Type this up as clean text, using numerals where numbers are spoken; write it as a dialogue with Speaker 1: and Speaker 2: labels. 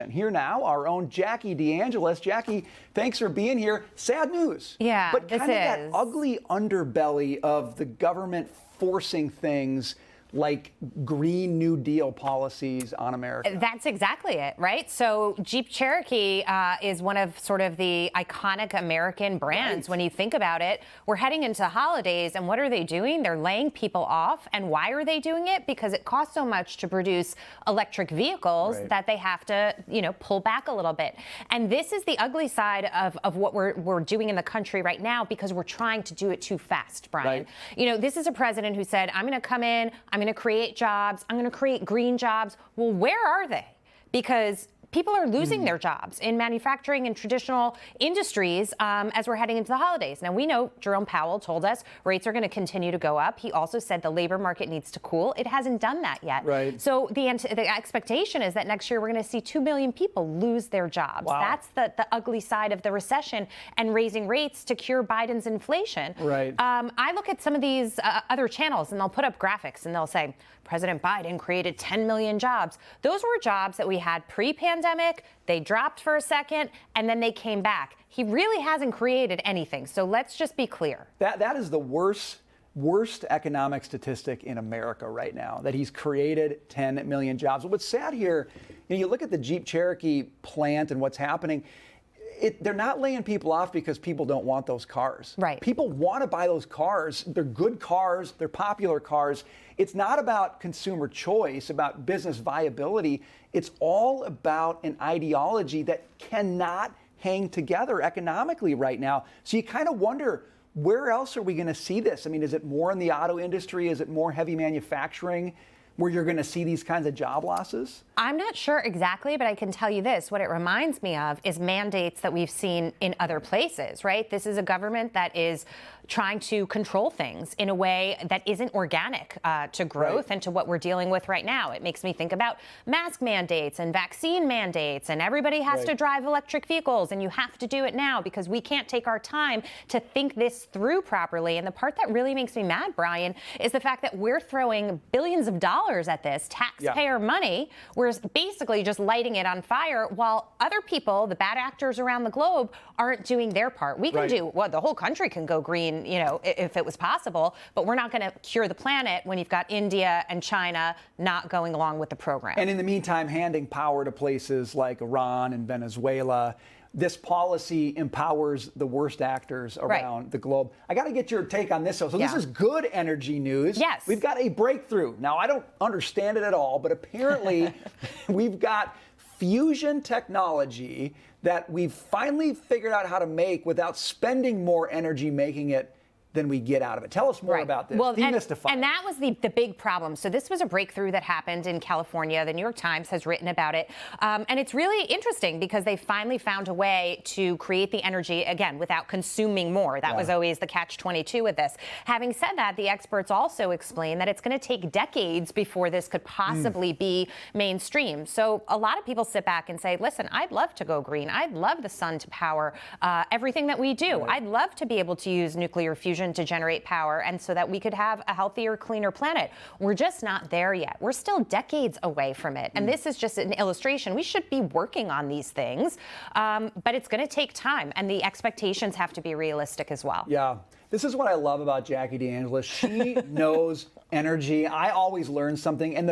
Speaker 1: And here now, our own Jackie DeAngelis. Jackie, thanks for being here. Sad news.
Speaker 2: Yeah,
Speaker 1: but
Speaker 2: this
Speaker 1: kind of that
Speaker 2: is.
Speaker 1: ugly underbelly of the government forcing things like Green New Deal policies on America.
Speaker 2: That's exactly it, right? So Jeep Cherokee is one of sort of the iconic American brands.
Speaker 1: Right.
Speaker 2: When you think about it, we're heading into holidays, and what are they doing? They're laying people off. And why are they doing it? Because it costs so much to produce electric vehicles
Speaker 1: Right.
Speaker 2: that they have to, pull back a little bit. And this is the ugly side of what we're doing in the country right now, because we're trying to do it too fast, Brian.
Speaker 1: Right.
Speaker 2: This is a president who said, I'm going to come in, I'm going to create jobs, I'm going to create green jobs. Well, where are they? Because people are losing their jobs in manufacturing and traditional industries as we're heading into the holidays. Now, we know Jerome Powell told us rates are going to continue to go up. He also said the labor market needs to cool. It hasn't done that yet.
Speaker 1: Right.
Speaker 2: So the expectation is that next year we're going to see 2 million people lose their jobs.
Speaker 1: Wow.
Speaker 2: That's the ugly side of the recession and raising rates to cure Biden's inflation.
Speaker 1: Right.
Speaker 2: I look at some of these other channels, and they'll put up graphics, and they'll say, President Biden created 10 million jobs. Those were jobs that we had pre-pandemic. They dropped for a second, and then they came back. He really hasn't created anything. So let's just be clear.
Speaker 1: That is the worst economic statistic in America right now, that he's created 10 million jobs. What's sad here, you look at the Jeep Cherokee plant and what's happening. They're not laying people off because people don't want those cars.
Speaker 2: Right.
Speaker 1: People want to buy those cars. They're good cars. They're popular cars. It's not about consumer choice, about business viability. It's all about an ideology that cannot hang together economically right now. So you kind of wonder, where else are we going to see this? I mean, is it more in the auto industry? Is it more heavy manufacturing where you're going to see these kinds of job losses?
Speaker 2: I'm not sure exactly, but I can tell you this. What it reminds me of is mandates that we've seen in other places, right? This is a government that is trying to control things in a way that isn't organic to growth and to what we're dealing with right now. It makes me think about mask mandates and vaccine mandates, and everybody has to drive electric vehicles, and you have to do it now because we can't take our time to think this through properly. And the part that really makes me mad, Brian, is the fact that we're throwing billions of dollars at this taxpayer money. We're basically just lighting it on fire, while other people, the bad actors around the globe, aren't doing their part. We can do, well, the whole country can go green, if it was possible, but we're not going to cure the planet when you've got India and China not going along with the program.
Speaker 1: And in the meantime, handing power to places like Iran and Venezuela. This policy empowers the worst actors around the globe. I got to get your take on this. So this is good energy news.
Speaker 2: Yes.
Speaker 1: We've got a breakthrough. Now, I don't understand it at all, but apparently we've got fusion technology that we've finally figured out how to make without spending more energy making it than we get out of it. Tell us more about this.
Speaker 2: Well,
Speaker 1: demystify.
Speaker 2: And that was the big problem. So this was a breakthrough that happened in California. The New York Times has written about it. And it's really interesting because they finally found a way to create the energy, again, without consuming more. That was always the catch-22 with this. Having said that, the experts also explain that it's going to take decades before this could possibly be mainstream. So a lot of people sit back and say, listen, I'd love to go green. I'd love the sun to power everything that we do. I'd love to be able to use nuclear fusion to generate power, and so that we could have a healthier, cleaner planet. We're just not there yet. We're still decades away from it. And this is just an illustration. We should be working on these things, but it's going to take time, and the expectations have to be realistic as well.
Speaker 1: Yeah. This is what I love about Jackie DeAngelis. She knows energy. I always learn something. And the